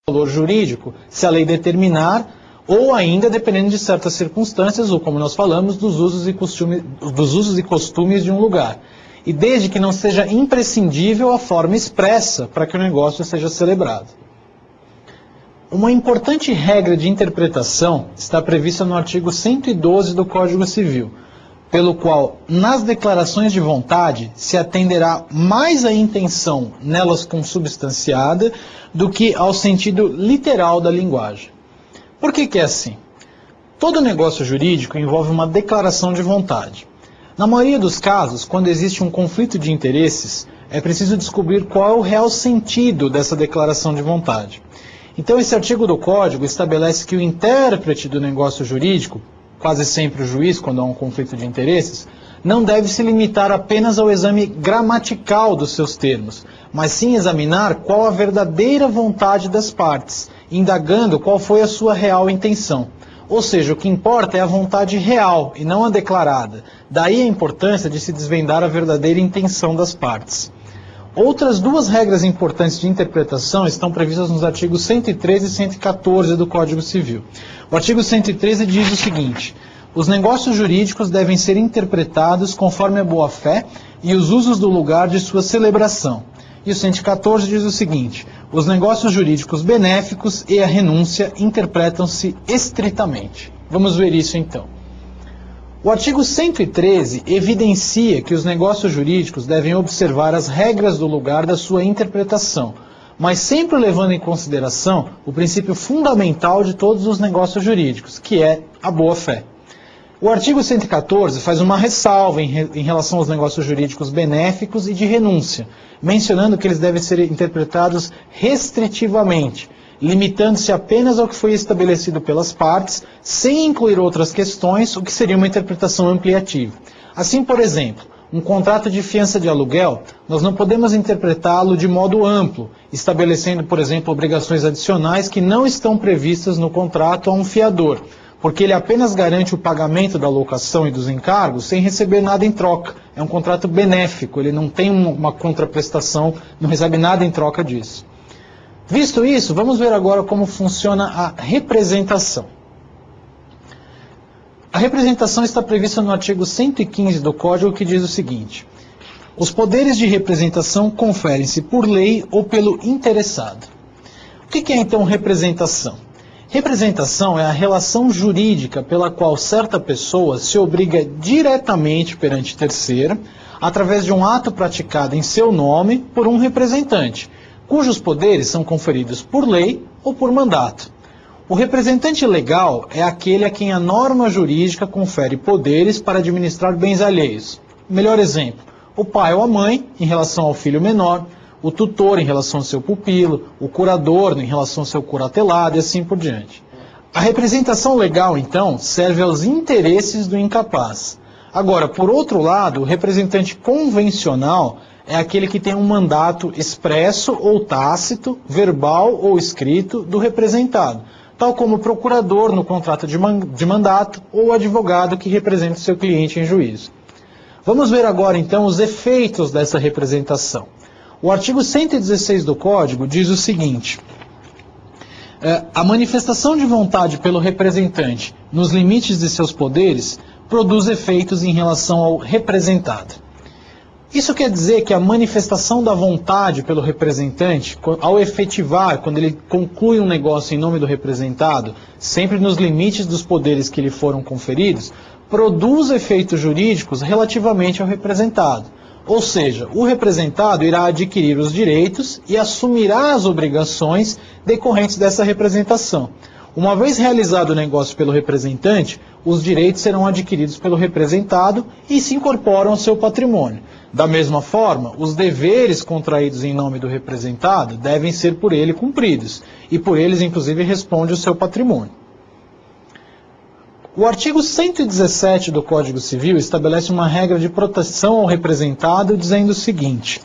valor jurídico, se a lei determinar, ou ainda dependendo de certas circunstâncias, ou como nós falamos, dos usos e costumes de um lugar. E desde que não seja imprescindível a forma expressa para que o negócio seja celebrado. Uma importante regra de interpretação está prevista no artigo 112 do Código Civil, pelo qual, nas declarações de vontade, se atenderá mais à intenção nelas consubstanciada do que ao sentido literal da linguagem. Por que é assim? Todo negócio jurídico envolve uma declaração de vontade. Na maioria dos casos, quando existe um conflito de interesses, é preciso descobrir qual é o real sentido dessa declaração de vontade. Então, esse artigo do Código estabelece que o intérprete do negócio jurídico, quase sempre o juiz, quando há um conflito de interesses, não deve se limitar apenas ao exame gramatical dos seus termos, mas sim examinar qual a verdadeira vontade das partes, indagando qual foi a sua real intenção. Ou seja, o que importa é a vontade real e não a declarada. Daí a importância de se desvendar a verdadeira intenção das partes. Outras duas regras importantes de interpretação estão previstas nos artigos 113 e 114 do Código Civil. O artigo 113 diz o seguinte: os negócios jurídicos devem ser interpretados conforme a boa-fé e os usos do lugar de sua celebração. E o 114 diz o seguinte: os negócios jurídicos benéficos e a renúncia interpretam-se estritamente. Vamos ver isso então. O artigo 113 evidencia que os negócios jurídicos devem observar as regras do lugar da sua interpretação, mas sempre levando em consideração o princípio fundamental de todos os negócios jurídicos, que é a boa-fé. O artigo 114 faz uma ressalva em relação aos negócios jurídicos benéficos e de renúncia, mencionando que eles devem ser interpretados restritivamente, limitando-se apenas ao que foi estabelecido pelas partes, sem incluir outras questões, o que seria uma interpretação ampliativa. Assim, por exemplo, um contrato de fiança de aluguel, nós não podemos interpretá-lo de modo amplo, estabelecendo, por exemplo, obrigações adicionais que não estão previstas no contrato a um fiador, porque ele apenas garante o pagamento da locação e dos encargos sem receber nada em troca. É um contrato benéfico, ele não tem uma contraprestação, não recebe nada em troca disso. Visto isso, vamos ver agora como funciona a representação. A representação está prevista no artigo 115 do Código, que diz o seguinte: os poderes de representação conferem-se por lei ou pelo interessado. O que é então representação? Representação é a relação jurídica pela qual certa pessoa se obriga diretamente perante terceira, através de um ato praticado em seu nome por um representante, cujos poderes são conferidos por lei ou por mandato. O representante legal é aquele a quem a norma jurídica confere poderes para administrar bens alheios. Melhor exemplo, o pai ou a mãe em relação ao filho menor, o tutor em relação ao seu pupilo, o curador em relação ao seu curatelado e assim por diante. A representação legal, então, serve aos interesses do incapaz. Agora, por outro lado, o representante convencional é aquele que tem um mandato expresso ou tácito, verbal ou escrito, do representado, tal como o procurador no contrato de mandato ou o advogado que representa o seu cliente em juízo. Vamos ver agora, então, os efeitos dessa representação. O artigo 116 do Código diz o seguinte: a manifestação de vontade pelo representante, nos limites de seus poderes, produz efeitos em relação ao representado. Isso quer dizer que a manifestação da vontade pelo representante, ao efetivar, quando ele conclui um negócio em nome do representado, sempre nos limites dos poderes que lhe foram conferidos, produz efeitos jurídicos relativamente ao representado. Ou seja, o representado irá adquirir os direitos e assumirá as obrigações decorrentes dessa representação. Uma vez realizado o negócio pelo representante, os direitos serão adquiridos pelo representado e se incorporam ao seu patrimônio. Da mesma forma, os deveres contraídos em nome do representado devem ser por ele cumpridos, e por eles, inclusive, responde o seu patrimônio. O artigo 117 do Código Civil estabelece uma regra de proteção ao representado, dizendo o seguinte: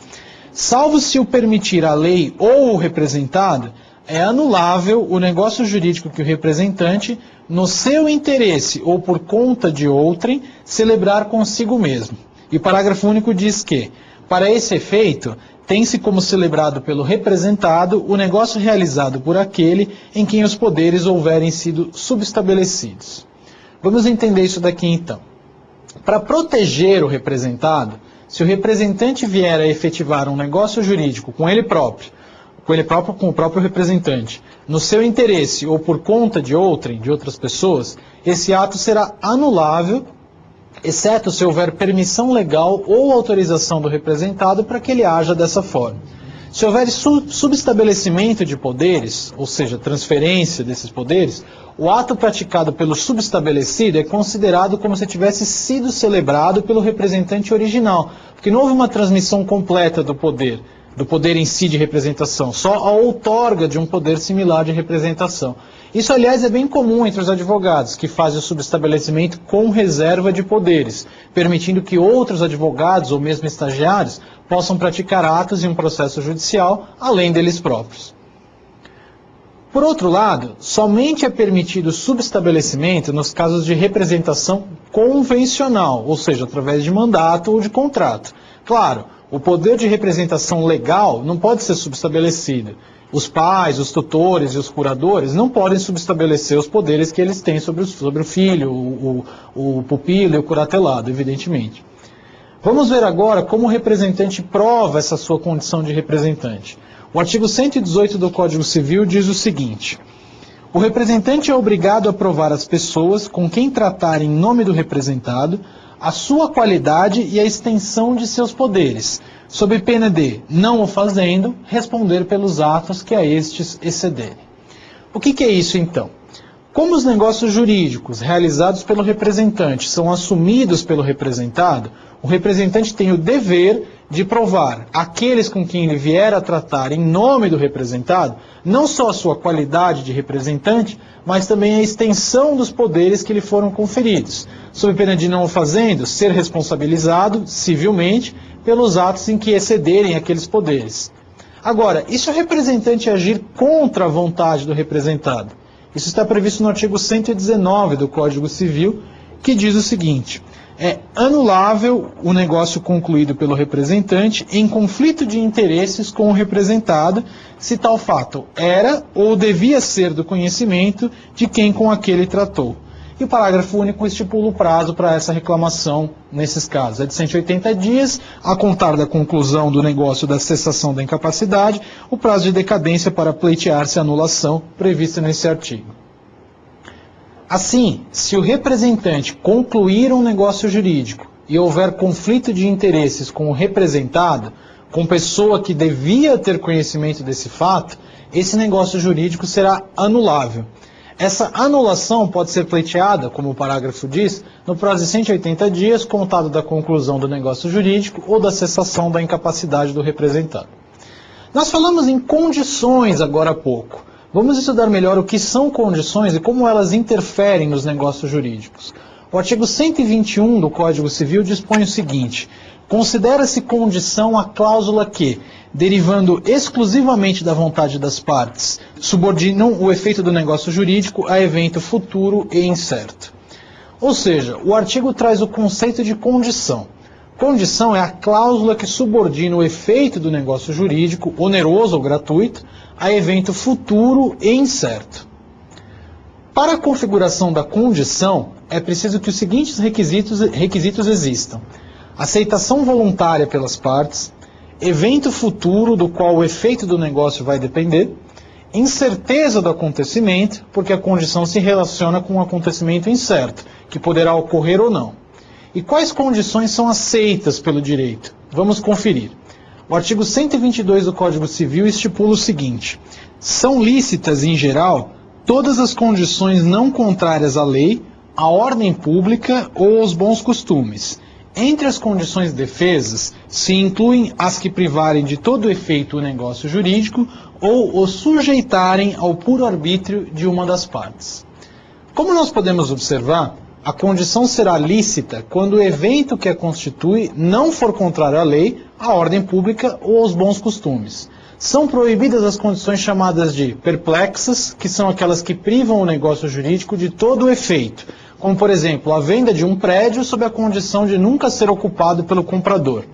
salvo se o permitir a lei ou o representado, é anulável o negócio jurídico que o representante, no seu interesse ou por conta de outrem, celebrar consigo mesmo. E o parágrafo único diz que, para esse efeito, tem-se como celebrado pelo representado o negócio realizado por aquele em quem os poderes houverem sido subestabelecidos. Vamos entender isso daqui então. Para proteger o representado, se o representante vier a efetivar um negócio jurídico com ele próprio, com o próprio representante, no seu interesse ou por conta de outras pessoas, esse ato será anulável, exceto se houver permissão legal ou autorização do representado para que ele haja dessa forma. Se houver subestabelecimento de poderes, ou seja, transferência desses poderes, o ato praticado pelo subestabelecido é considerado como se tivesse sido celebrado pelo representante original, porque não houve uma transmissão completa do poder em si de representação, só a outorga de um poder similar de representação. Isso, aliás, é bem comum entre os advogados, que fazem o subestabelecimento com reserva de poderes, permitindo que outros advogados ou mesmo estagiários possam praticar atos em um processo judicial, além deles próprios. Por outro lado, somente é permitido o subestabelecimento nos casos de representação convencional, ou seja, através de mandato ou de contrato. Claro, o poder de representação legal não pode ser subestabelecido. Os pais, os tutores e os curadores não podem subestabelecer os poderes que eles têm sobre o filho, o pupilo e o curatelado, evidentemente. Vamos ver agora como o representante prova essa sua condição de representante. O artigo 118 do Código Civil diz o seguinte: o representante é obrigado a provar às pessoas com quem tratar em nome do representado a sua qualidade e a extensão de seus poderes, sob pena de, não o fazendo, responder pelos atos que a estes excederem. O que é isso então? Como os negócios jurídicos realizados pelo representante são assumidos pelo representado, o representante tem o dever de provar àqueles com quem ele vier a tratar em nome do representado, não só a sua qualidade de representante, mas também a extensão dos poderes que lhe foram conferidos, sob pena de, não o fazendo, ser responsabilizado civilmente pelos atos em que excederem aqueles poderes. Agora, e se o representante agir contra a vontade do representado? Isso está previsto no artigo 119 do Código Civil, que diz o seguinte: é anulável o negócio concluído pelo representante em conflito de interesses com o representado, se tal fato era ou devia ser do conhecimento de quem com aquele tratou. E o parágrafo único estipula o prazo para essa reclamação nesses casos. É de 180 dias, a contar da conclusão do negócio da cessação da incapacidade, o prazo de decadência para pleitear-se a anulação prevista nesse artigo. Assim, se o representante concluir um negócio jurídico e houver conflito de interesses com o representado, com pessoa que devia ter conhecimento desse fato, esse negócio jurídico será anulável. Essa anulação pode ser pleiteada, como o parágrafo diz, no prazo de 180 dias, contado da conclusão do negócio jurídico ou da cessação da incapacidade do representado. Nós falamos em condições agora há pouco. Vamos estudar melhor o que são condições e como elas interferem nos negócios jurídicos. O artigo 121 do Código Civil dispõe o seguinte: considera-se condição a cláusula que, derivando exclusivamente da vontade das partes, subordinam o efeito do negócio jurídico a evento futuro e incerto. Ou seja, o artigo traz o conceito de condição. Condição é a cláusula que subordina o efeito do negócio jurídico, oneroso ou gratuito, a evento futuro e incerto. Para a configuração da condição, é preciso que os seguintes requisitos existam: aceitação voluntária pelas partes, evento futuro do qual o efeito do negócio vai depender, incerteza do acontecimento, porque a condição se relaciona com um acontecimento incerto, que poderá ocorrer ou não. E quais condições são aceitas pelo direito? Vamos conferir. O artigo 122 do Código Civil estipula o seguinte: são lícitas, em geral, todas as condições não contrárias à lei, à ordem pública ou aos bons costumes. Entre as condições defesas, se incluem as que privarem de todo efeito o negócio jurídico ou o sujeitarem ao puro arbítrio de uma das partes. Como nós podemos observar, a condição será lícita quando o evento que a constitui não for contrário à lei, à ordem pública ou aos bons costumes. São proibidas as condições chamadas de perplexas, que são aquelas que privam o negócio jurídico de todo o efeito, como, por exemplo, a venda de um prédio sob a condição de nunca ser ocupado pelo comprador.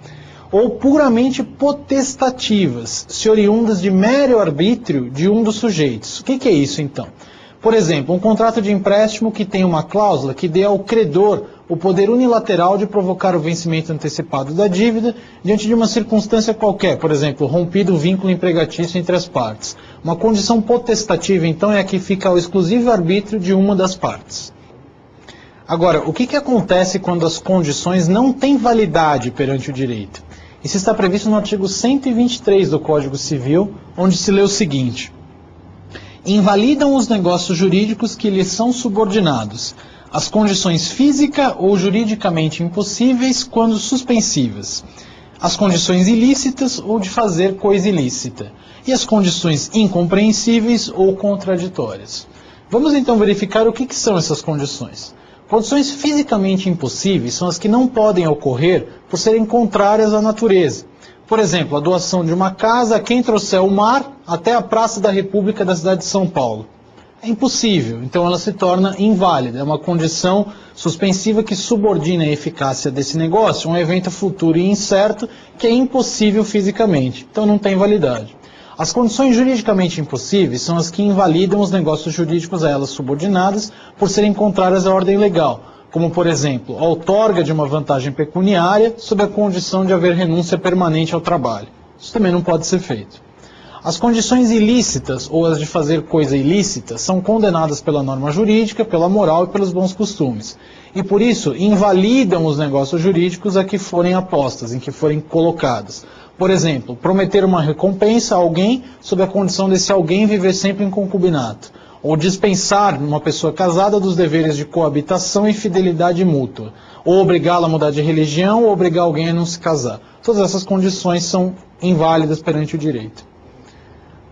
ou puramente potestativas, se oriundas de mero arbítrio de um dos sujeitos. O que é isso, então? Por exemplo, um contrato de empréstimo que tem uma cláusula que dê ao credor o poder unilateral de provocar o vencimento antecipado da dívida diante de uma circunstância qualquer, por exemplo, rompido o vínculo empregatício entre as partes. Uma condição potestativa, então, é a que fica ao exclusivo arbítrio de uma das partes. Agora, o que acontece quando as condições não têm validade perante o direito? Isso está previsto no artigo 123 do Código Civil, onde se lê o seguinte: invalidam os negócios jurídicos que lhes são subordinados, as condições física ou juridicamente impossíveis quando suspensivas, as condições ilícitas ou de fazer coisa ilícita, e as condições incompreensíveis ou contraditórias. Vamos então verificar o que são essas condições. Condições fisicamente impossíveis são as que não podem ocorrer por serem contrárias à natureza. Por exemplo, a doação de uma casa a quem trouxer o mar até a Praça da República da cidade de São Paulo. É impossível, então ela se torna inválida. É uma condição suspensiva que subordina a eficácia desse negócio a um evento futuro e incerto que é impossível fisicamente, então não tem validade. As condições juridicamente impossíveis são as que invalidam os negócios jurídicos a elas subordinadas por serem contrárias à ordem legal, como, por exemplo, a outorga de uma vantagem pecuniária sob a condição de haver renúncia permanente ao trabalho. Isso também não pode ser feito. As condições ilícitas ou as de fazer coisa ilícita são condenadas pela norma jurídica, pela moral e pelos bons costumes. E por isso invalidam os negócios jurídicos a que forem apostas, em que forem colocados. Por exemplo, prometer uma recompensa a alguém sob a condição desse alguém viver sempre em concubinato. Ou dispensar uma pessoa casada dos deveres de coabitação e fidelidade mútua. Ou obrigá-la a mudar de religião ou obrigar alguém a não se casar. Todas essas condições são inválidas perante o direito.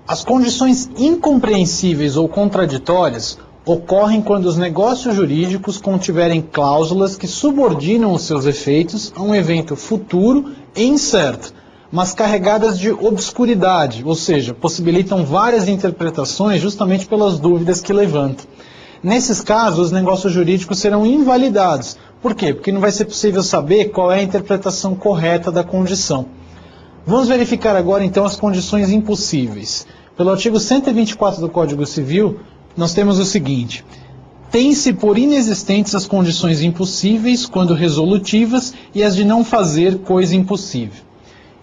As condições incompreensíveis ou contraditórias ocorrem quando os negócios jurídicos contiverem cláusulas que subordinam os seus efeitos a um evento futuro e incerto, mas carregadas de obscuridade, ou seja, possibilitam várias interpretações justamente pelas dúvidas que levantam. Nesses casos, os negócios jurídicos serão invalidados. Por quê? Porque não vai ser possível saber qual é a interpretação correta da condição. Vamos verificar agora, então, as condições impossíveis. Pelo artigo 124 do Código Civil, nós temos o seguinte: tem-se por inexistentes as condições impossíveis quando resolutivas e as de não fazer coisa impossível.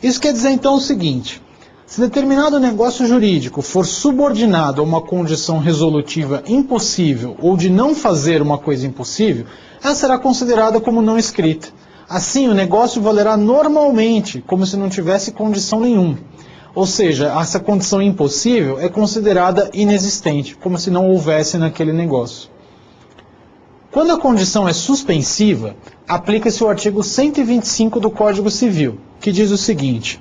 Isso quer dizer, então, o seguinte: se determinado negócio jurídico for subordinado a uma condição resolutiva impossível ou de não fazer uma coisa impossível, ela será considerada como não escrita. Assim, o negócio valerá normalmente, como se não tivesse condição nenhuma. Ou seja, essa condição impossível é considerada inexistente, como se não houvesse naquele negócio. Quando a condição é suspensiva, aplica-se o artigo 125 do Código Civil, que diz o seguinte: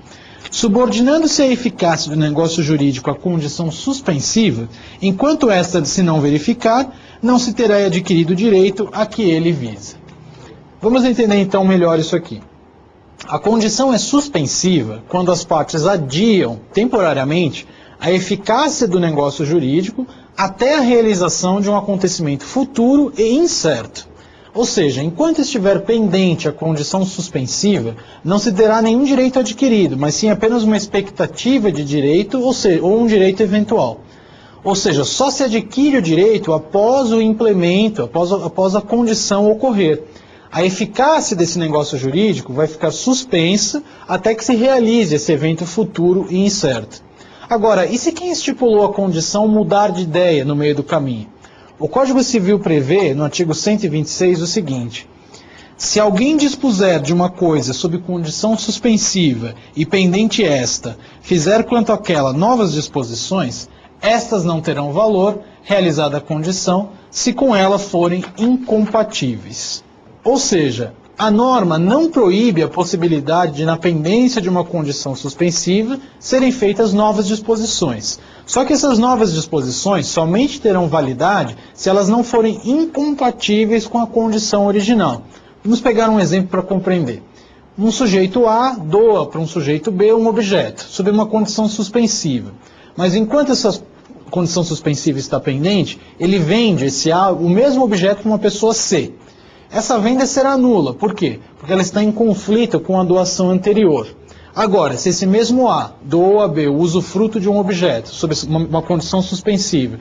subordinando-se a eficácia do negócio jurídico à condição suspensiva, enquanto esta se não verificar, não se terá adquirido o direito a que ele visa. Vamos entender então melhor isso aqui. A condição é suspensiva quando as partes adiam temporariamente a eficácia do negócio jurídico até a realização de um acontecimento futuro e incerto. Ou seja, enquanto estiver pendente a condição suspensiva, não se terá nenhum direito adquirido, mas sim apenas uma expectativa de direito, ou um direito eventual. Ou seja, só se adquire o direito após o implemento, após a condição ocorrer. A eficácia desse negócio jurídico vai ficar suspensa até que se realize esse evento futuro e incerto. Agora, e se quem estipulou a condição mudar de ideia no meio do caminho? O Código Civil prevê, no artigo 126, o seguinte: se alguém dispuser de uma coisa sob condição suspensiva e pendente esta, fizer quanto àquela novas disposições, estas não terão valor, realizada a condição, se com ela forem incompatíveis. Ou seja, a norma não proíbe a possibilidade de, na pendência de uma condição suspensiva, serem feitas novas disposições. Só que essas novas disposições somente terão validade se elas não forem incompatíveis com a condição original. Vamos pegar um exemplo para compreender. Um sujeito A doa para um sujeito B um objeto, sob uma condição suspensiva. Mas enquanto essa condição suspensiva está pendente, ele vende esse A, o mesmo objeto para uma pessoa C. Essa venda será nula. Por quê? Porque ela está em conflito com a doação anterior. Agora, se esse mesmo A doou a B o usufruto de um objeto, sob uma condição suspensiva,